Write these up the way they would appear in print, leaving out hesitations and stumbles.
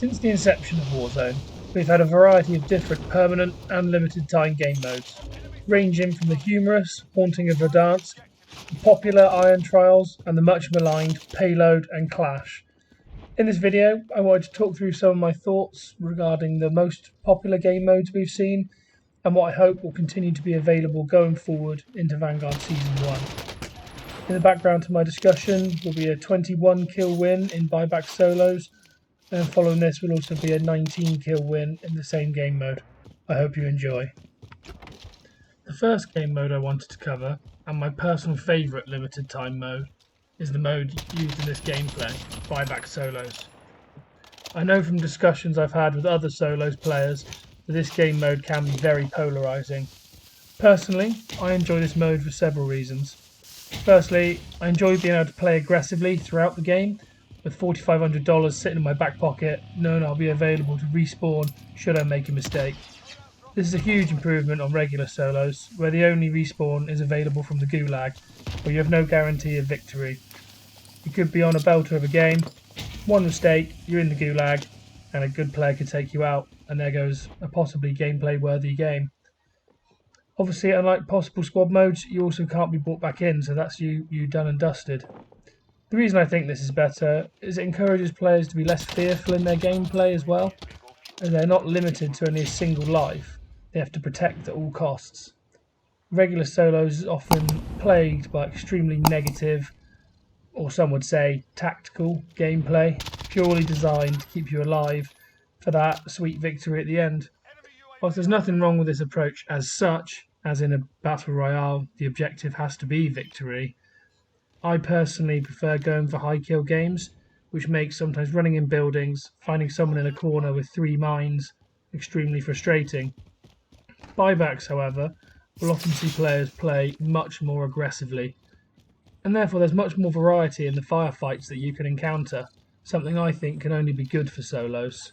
Since the inception of Warzone, we've had a variety of different permanent and limited time game modes, ranging from the humorous Haunting of Verdansk, the popular Iron Trials, and the much maligned Payload and Clash. In this video, I wanted to talk through some of my thoughts regarding the most popular game modes we've seen, and what I hope will continue to be available going forward into Vanguard Season 1. In the background to my discussion will be a 21 kill win in buyback solos, and following this will also be a 19 kill win in the same game mode. I hope you enjoy. The first game mode I wanted to cover, and my personal favourite limited time mode, is the mode used in this gameplay, buyback solos. I know from discussions I've had with other solos players that this game mode can be very polarising. Personally, I enjoy this mode for several reasons. Firstly, I enjoy being able to play aggressively throughout the game, with $4,500 sitting in my back pocket, knowing I'll be available to respawn should I make a mistake. This is a huge improvement on regular solos, where the only respawn is available from the gulag, where you have no guarantee of victory. You could be on a belter of a game, one mistake, you're in the gulag, and a good player could take you out, and there goes a possibly gameplay worthy game. Obviously, unlike possible squad modes, you also can't be brought back in, so that's you done and dusted. The reason I think this is better is it encourages players to be less fearful in their gameplay as well, as they're not limited to only a single life, they have to protect at all costs. Regular solos is often plagued by extremely negative, or some would say tactical, gameplay, purely designed to keep you alive for that sweet victory at the end. Whilst there's nothing wrong with this approach as such, as in a battle royale the objective has to be victory, I personally prefer going for high kill games, which makes sometimes running in buildings, finding someone in a corner with 3 mines, extremely frustrating. Buybacks, however, will often see players play much more aggressively, and therefore there's much more variety in the firefights that you can encounter, something I think can only be good for solos.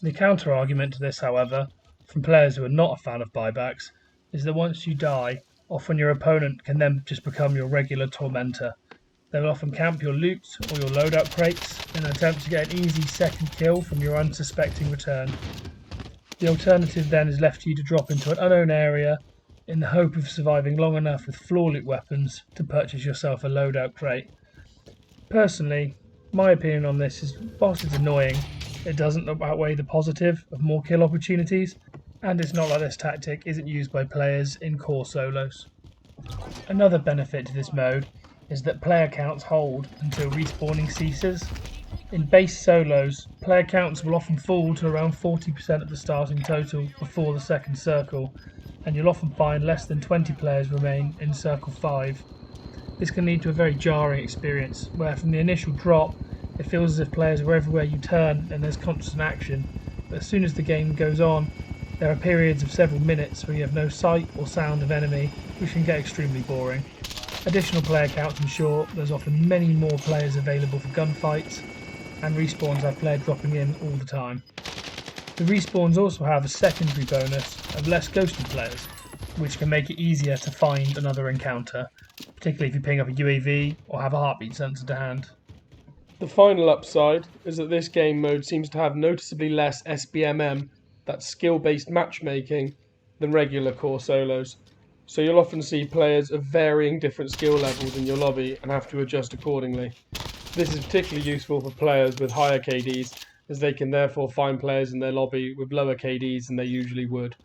The counter argument to this, however, from players who are not a fan of buybacks, is that once you die, often your opponent can then just become your regular tormentor. They will often camp your loot or your loadout crates in an attempt to get an easy second kill from your unsuspecting return. The alternative then is left to you to drop into an unknown area in the hope of surviving long enough with floor loot weapons to purchase yourself a loadout crate. Personally, my opinion on this is, whilst it's annoying, it doesn't outweigh the positive of more kill opportunities, and it's not like this tactic isn't used by players in core solos. Another benefit to this mode is that player counts hold until respawning ceases. In base solos, player counts will often fall to around 40% of the starting total before the second circle, and you'll often find less than 20 players remain in circle 5. This can lead to a very jarring experience, where from the initial drop it feels as if players are everywhere you turn and there's constant action, but as soon as the game goes on, there are periods of several minutes where you have no sight or sound of enemy, which can get extremely boring. Additional player counts ensure there's often many more players available for gunfights, and respawns have players dropping in all the time. The respawns also have a secondary bonus of less ghosted players, which can make it easier to find another encounter, particularly if you ping up a UAV or have a heartbeat sensor to hand. The final upside is that this game mode seems to have noticeably less SBMM, that's skill-based matchmaking, than regular core solos. So you'll often see players of varying different skill levels in your lobby and have to adjust accordingly. This is particularly useful for players with higher KDs, as they can therefore find players in their lobby with lower KDs than they usually would.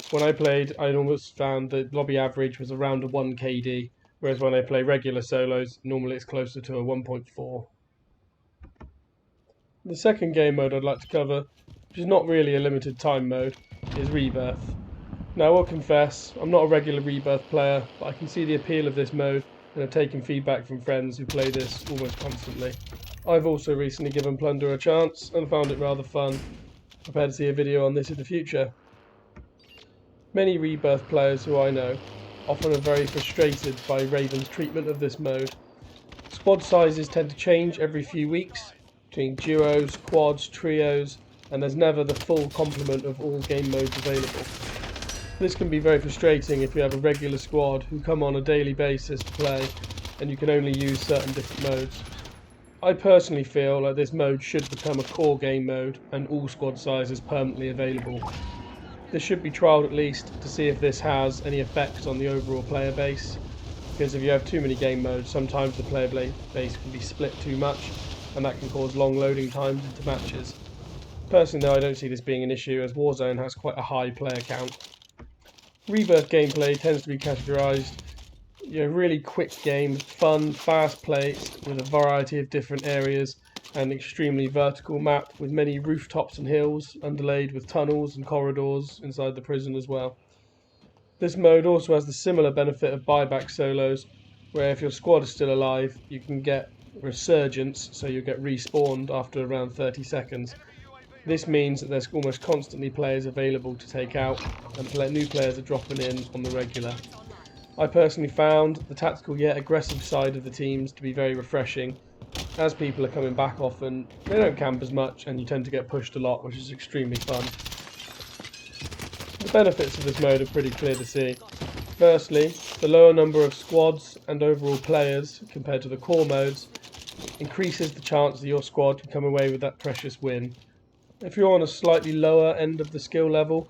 When I played, I almost found the lobby average was around a 1 KD, whereas when I play regular solos, normally it's closer to a 1.4. The second game mode I'd like to cover, which is not really a limited time mode, is Rebirth. Now I will confess, I'm not a regular Rebirth player, but I can see the appeal of this mode and have taken feedback from friends who play this almost constantly. I've also recently given Plunder a chance and found it rather fun. I prepare to see a video on this in the future. Many Rebirth players who I know often are very frustrated by Raven's treatment of this mode. Squad sizes tend to change every few weeks, between duos, quads, trios, and there's never the full complement of all game modes available. This can be very frustrating if you have a regular squad who come on a daily basis to play, and you can only use certain different modes. I personally feel like this mode should become a core game mode and all squad sizes permanently available. This should be trialled at least to see if this has any effect on the overall player base, because if you have too many game modes, sometimes the player base can be split too much and that can cause long loading times into matches. Personally though, I don't see this being an issue as Warzone has quite a high player count. Rebirth gameplay tends to be categorised really quick game, fun, fast-paced, with a variety of different areas, and extremely vertical map with many rooftops and hills, underlaid with tunnels and corridors inside the prison as well. This mode also has the similar benefit of buyback solos, where if your squad is still alive, you can get resurgence, so you'll get respawned after around 30 seconds. This means that there's almost constantly players available to take out, and new players are dropping in on the regular. I personally found the tactical yet aggressive side of the teams to be very refreshing. As people are coming back often, they don't camp as much and you tend to get pushed a lot, which is extremely fun. The benefits of this mode are pretty clear to see. Firstly, the lower number of squads and overall players compared to the core modes increases the chance that your squad can come away with that precious win. If you're on a slightly lower end of the skill level,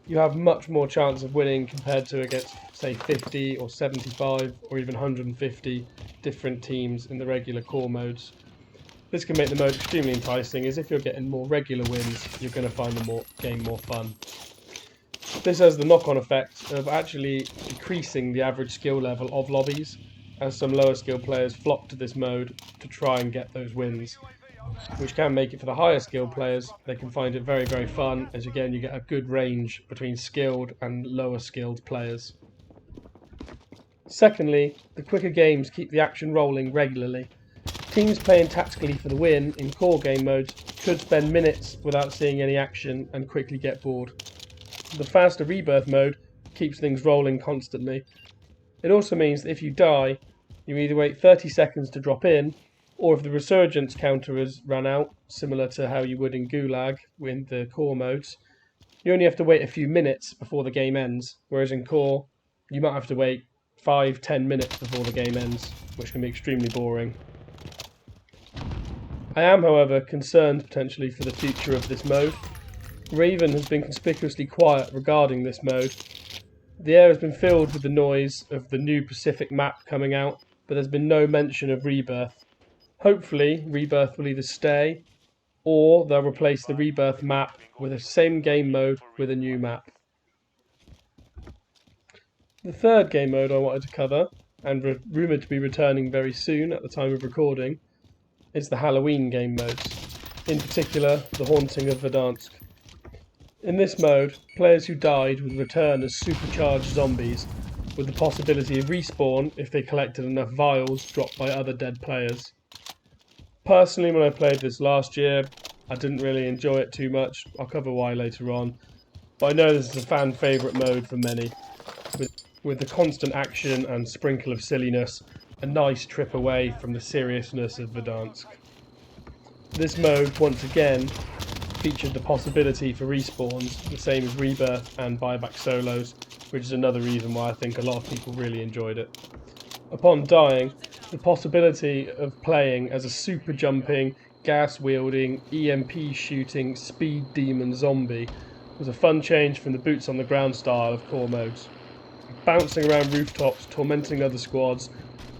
you have much more chance of winning compared to against, say, 50 or 75 or even 150 different teams in the regular core modes. This can make the mode extremely enticing, as if you're getting more regular wins, you're going to find the game more fun. This has the knock-on effect of actually decreasing the average skill level of lobbies, as some lower skill players flock to this mode to try and get those wins, which can make it for the higher skilled players. They can find it very, very fun, as again you get a good range between skilled and lower skilled players. Secondly, the quicker games keep the action rolling regularly. Teams playing tactically for the win in core game modes could spend minutes without seeing any action and quickly get bored. The faster Rebirth mode keeps things rolling constantly. It also means that if you die, you either wait 30 seconds to drop in, or if the resurgence counter has run out, similar to how you would in Gulag with the core modes, you only have to wait a few minutes before the game ends, whereas in core, you might have to wait 5-10 minutes before the game ends, which can be extremely boring. I am, however, concerned potentially for the future of this mode. Raven has been conspicuously quiet regarding this mode. The air has been filled with the noise of the new Pacific map coming out, but there's been no mention of Rebirth. Hopefully, Rebirth will either stay, or they'll replace the Rebirth map with the same game mode with a new map. The third game mode I wanted to cover, and rumoured to be returning very soon at the time of recording, is the Halloween game modes, in particular the Haunting of Verdansk. In this mode, players who died would return as supercharged zombies, with the possibility of respawn if they collected enough vials dropped by other dead players. Personally, when I played this last year, I didn't really enjoy it too much. I'll cover why later on. But I know this is a fan favourite mode for many, with the constant action and sprinkle of silliness, a nice trip away from the seriousness of Verdansk. This mode, once again, featured the possibility for respawns, the same as Rebirth and buyback solos, which is another reason why I think a lot of people really enjoyed it. Upon dying, the possibility of playing as a super jumping, gas wielding, EMP shooting, speed demon zombie was a fun change from the boots on the ground style of core modes. Bouncing around rooftops, tormenting other squads,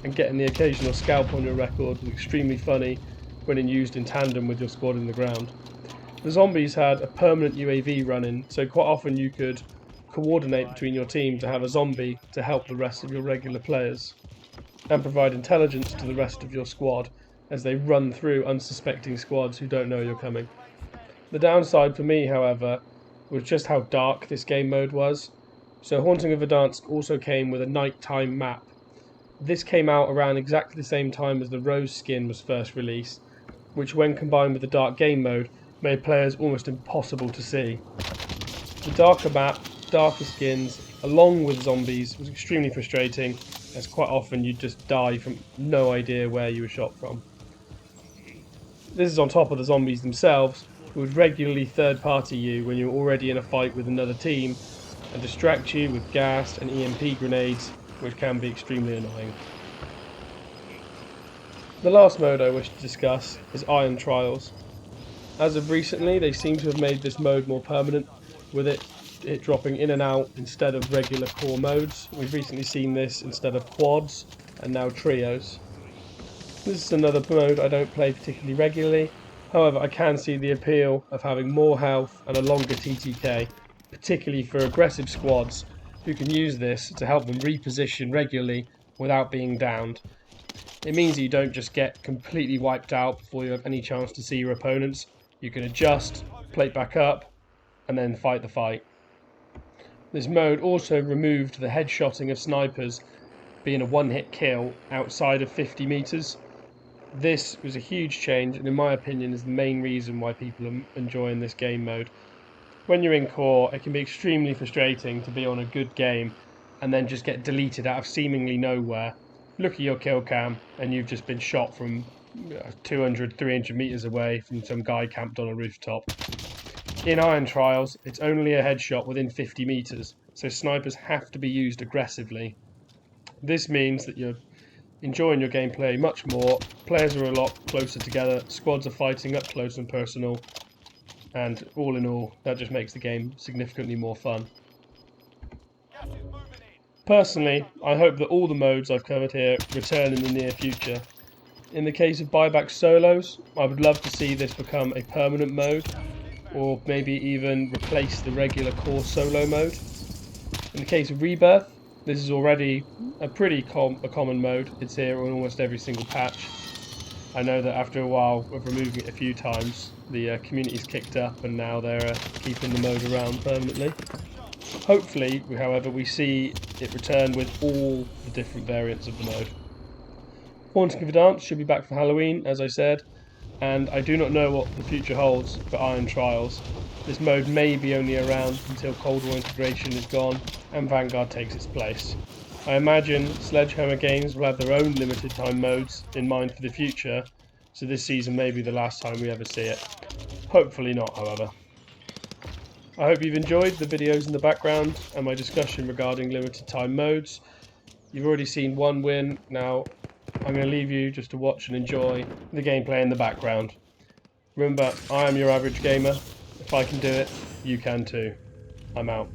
and getting the occasional scalp on your record was extremely funny when used in tandem with your squad in the ground. The zombies had a permanent UAV running, so quite often you could coordinate between your team to have a zombie to help the rest of your regular players, and provide intelligence to the rest of your squad as they run through unsuspecting squads who don't know you're coming. The downside for me, however, was just how dark this game mode was. So Haunting of Verdansk also came with a nighttime map. This came out around exactly the same time as the Rose skin was first released, which when combined with the dark game mode made players almost impossible to see. The darker map, darker skins, along with zombies was extremely frustrating, as quite often you'd just die from no idea where you were shot from. This is on top of the zombies themselves, who would regularly third-party you when you're already in a fight with another team, and distract you with gas and EMP grenades, which can be extremely annoying. The last mode I wish to discuss is Iron Trials. As of recently, they seem to have made this mode more permanent, with it dropping in and out instead of regular core modes. We've recently seen this instead of quads and now trios. This is another mode I don't play particularly regularly. However, I can see the appeal of having more health and a longer TTK, particularly for aggressive squads who can use this to help them reposition regularly without being downed. It means that you don't just get completely wiped out before you have any chance to see your opponents. You can adjust, plate back up, and then fight the fight. This mode also removed the headshotting of snipers being a one-hit kill outside of 50 meters. This was a huge change, and in my opinion is the main reason why people are enjoying this game mode. When you're in core, it can be extremely frustrating to be on a good game and then just get deleted out of seemingly nowhere. Look at your kill cam and you've just been shot from 200, 300 meters away from some guy camped on a rooftop. In Iron Trials, it's only a headshot within 50 meters, so snipers have to be used aggressively. This means that you're enjoying your gameplay much more, players are a lot closer together, squads are fighting up close and personal, and all in all, that just makes the game significantly more fun. Personally, I hope that all the modes I've covered here return in the near future. In the case of buyback solos, I would love to see this become a permanent mode, or maybe even replace the regular core solo mode. In the case of Rebirth, this is already a pretty common mode. It's here on almost every single patch. I know that after a while of removing it a few times, the community's kicked up and now they're keeping the mode around permanently. Hopefully, however, we see it return with all the different variants of the mode. Haunting of Verdansk should be back for Halloween, as I said, and I do not know what the future holds for Iron Trials. This mode may be only around until Cold War integration is gone and Vanguard takes its place. I imagine Sledgehammer Games will have their own limited time modes in mind for the future, so this season may be the last time we ever see it. Hopefully not, however. I hope you've enjoyed the videos in the background and my discussion regarding limited time modes. You've already seen one win, now I'm going to leave you just to watch and enjoy the gameplay in the background. Remember, I am your average gamer. If I can do it, you can too. I'm out.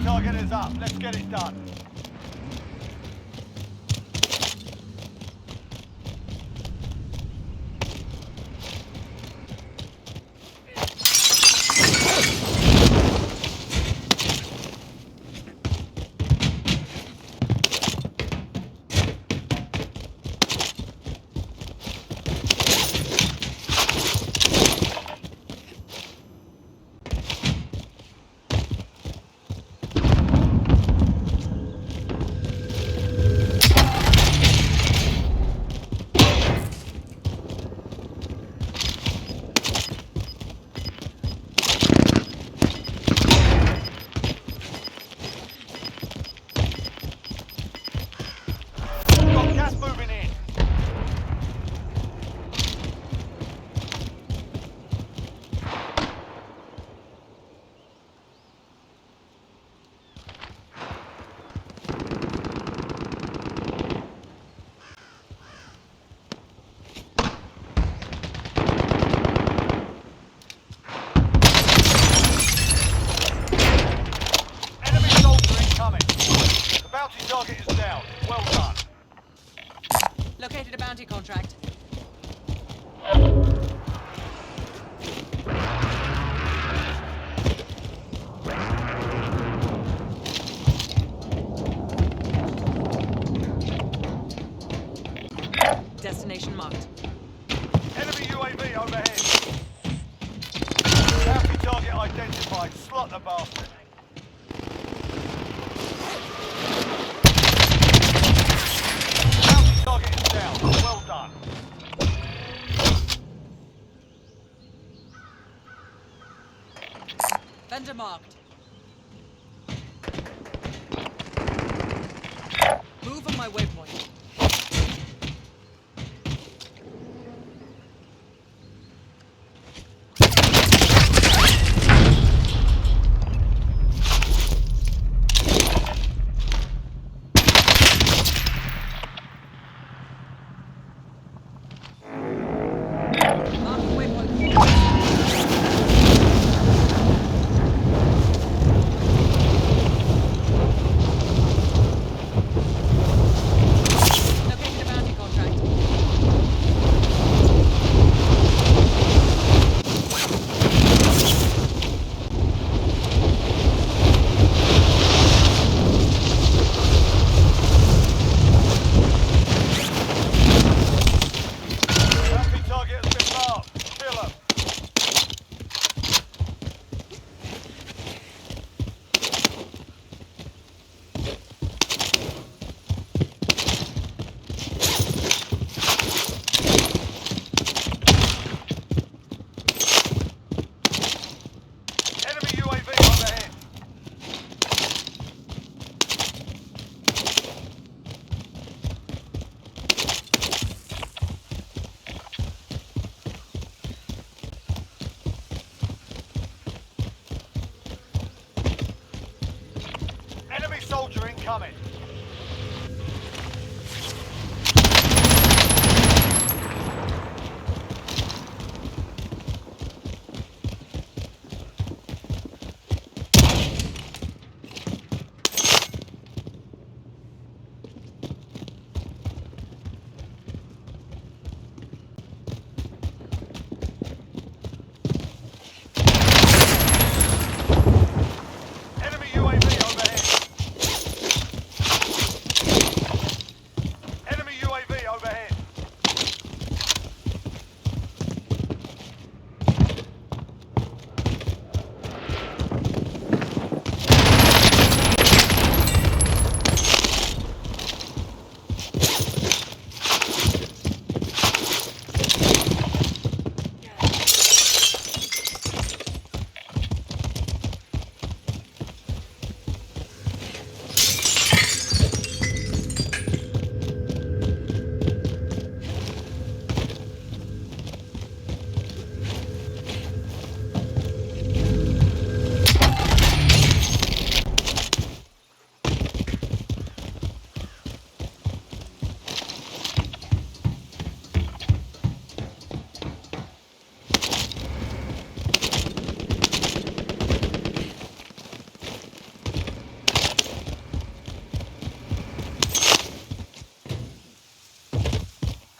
Target is up. Let's get it done. Gas moving in. Enemy soldier incoming. The bounty target is down. Well done. Located a bounty contract. Destination marked. Enemy UAV overhead. Bounty target identified. Slot the bastard. Vendor marked. Move on my waypoint. Marking waypoint. Located a bounty contract. Bounty target has been marked. Kill 'em. Enemy UAV overhead. Enemy soldier incoming. Enemy UAV overhead. Enemy UAV overhead.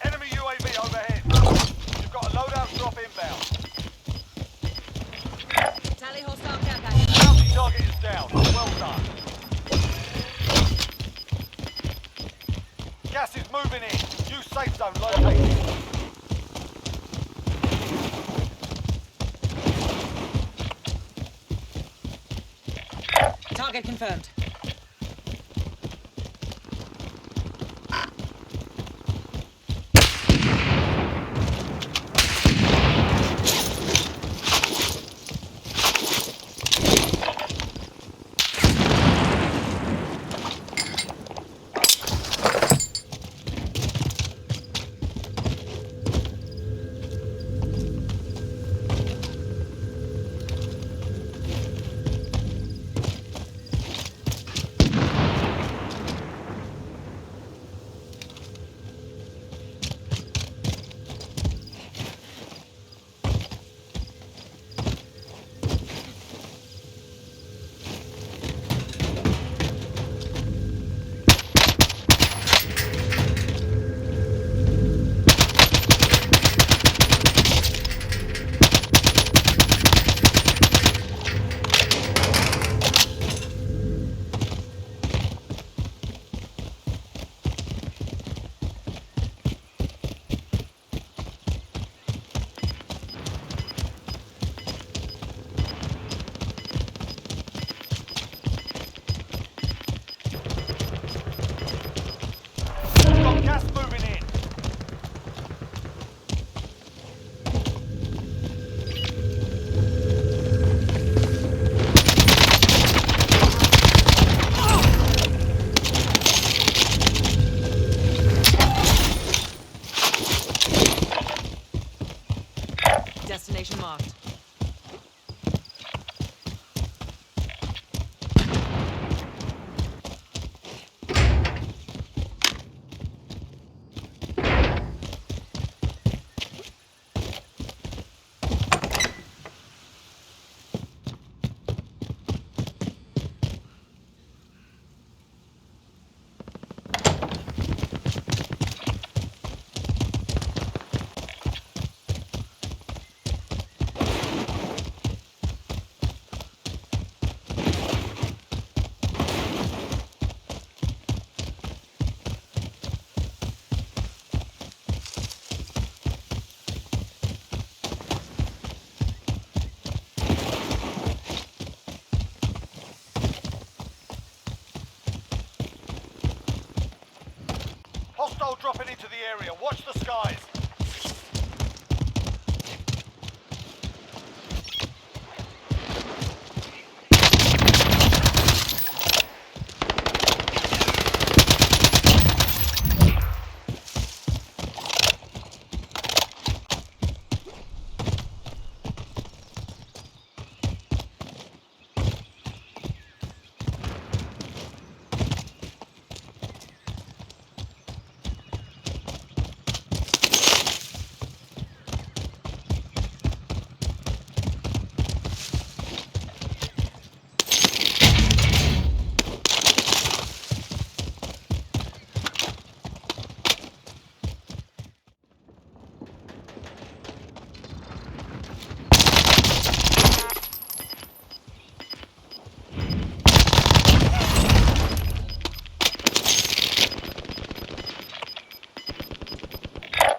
Enemy UAV overhead. You've got a loadout drop inbound. Tally hostile care package. Bounty target is down. Well done. Gas is moving in. New safe zone located. Target confirmed. moving into the area. Watch the skies.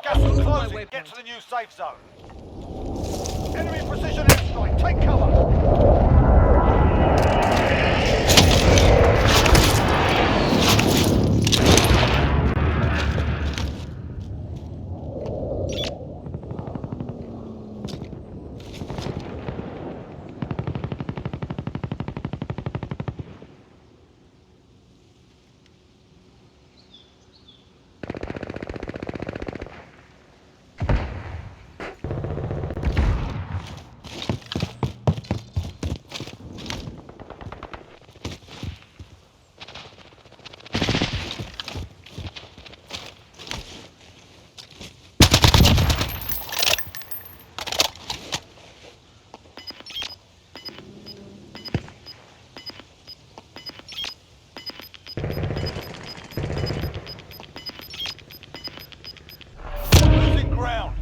Gas is Move my closing. waypoint. Get to the new safe zone. Enemy precision airstrike. Take cover. Losing ground.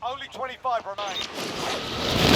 Only 25 remain.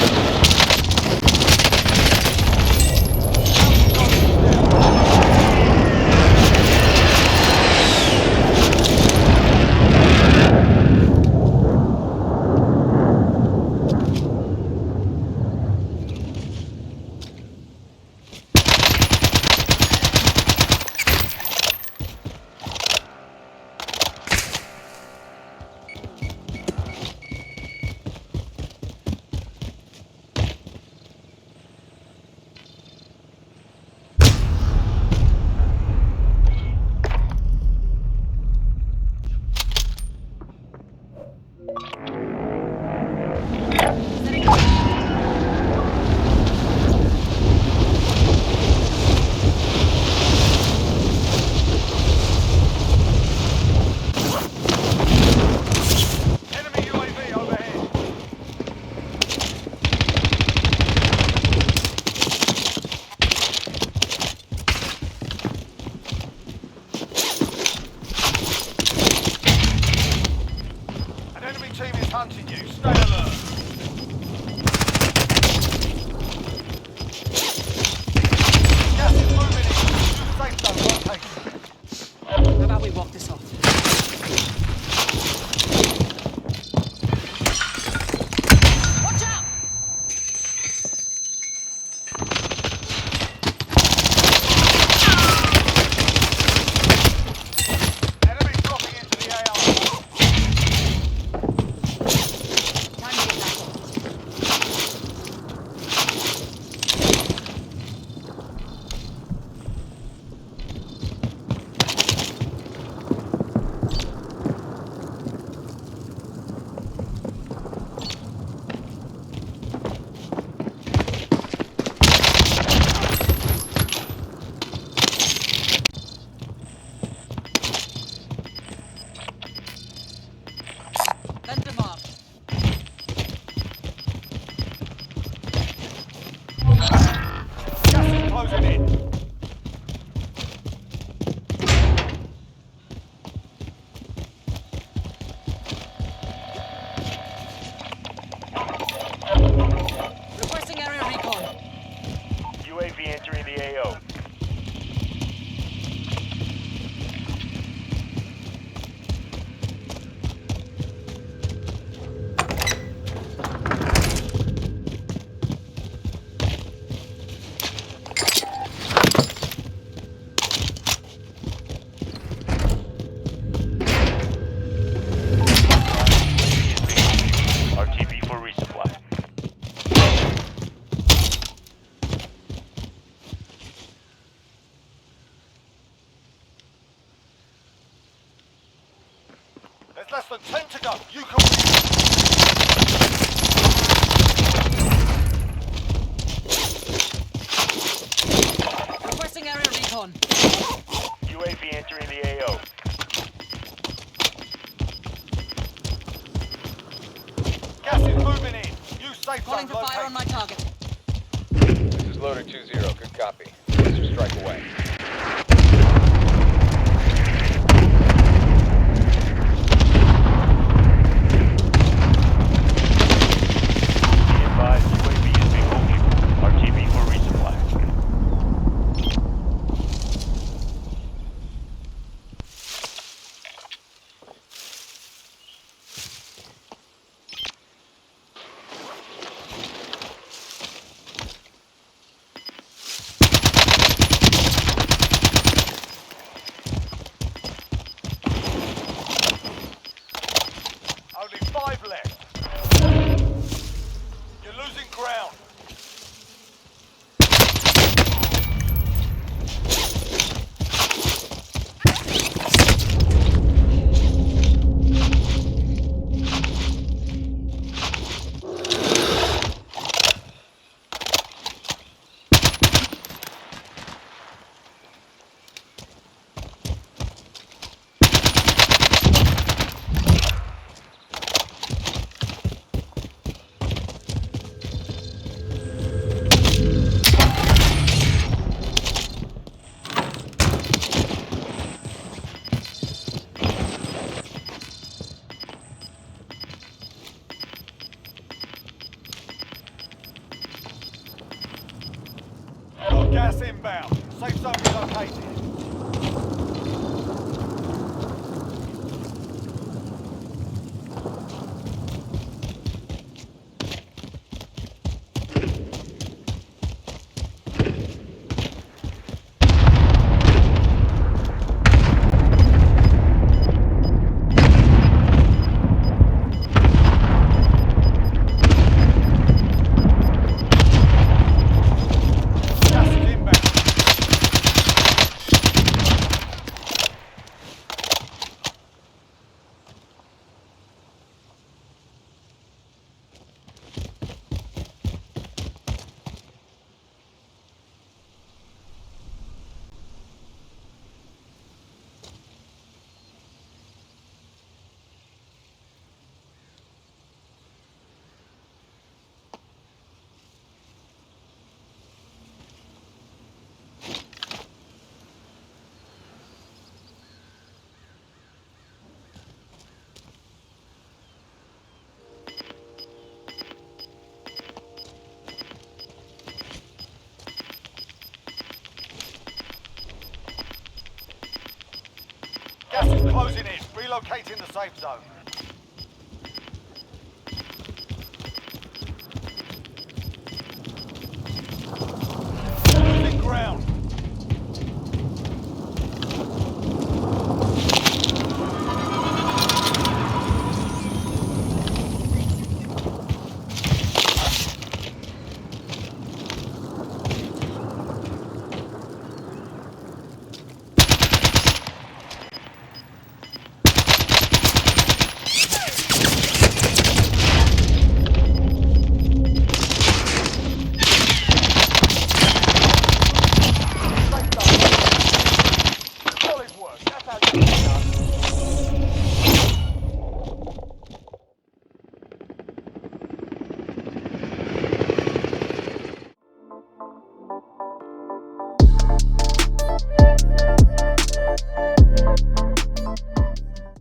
Enemy UAV overhead. An enemy team is hunting you. Stay alert. Gas is moving in. New safe zone location. How about we walk this off? Watch out! Enemy dropping into the AR. There's less than 10 to go. You can win. Requesting area recon. UAV entering the AO. Gas is moving in. Use safe Calling zone for fire on my located. target. This is Loader 2-0. Good copy. Laser strike away. Be advised, UAV is being moved. RTB for resupply. Only 5 left. You're losing ground. Got gas inbound. Safe zone relocated. Gas is inbound. Gas is closing in. Relocating the safe zone. Losing ground. Safe zone. Solid work. That's how you get it done.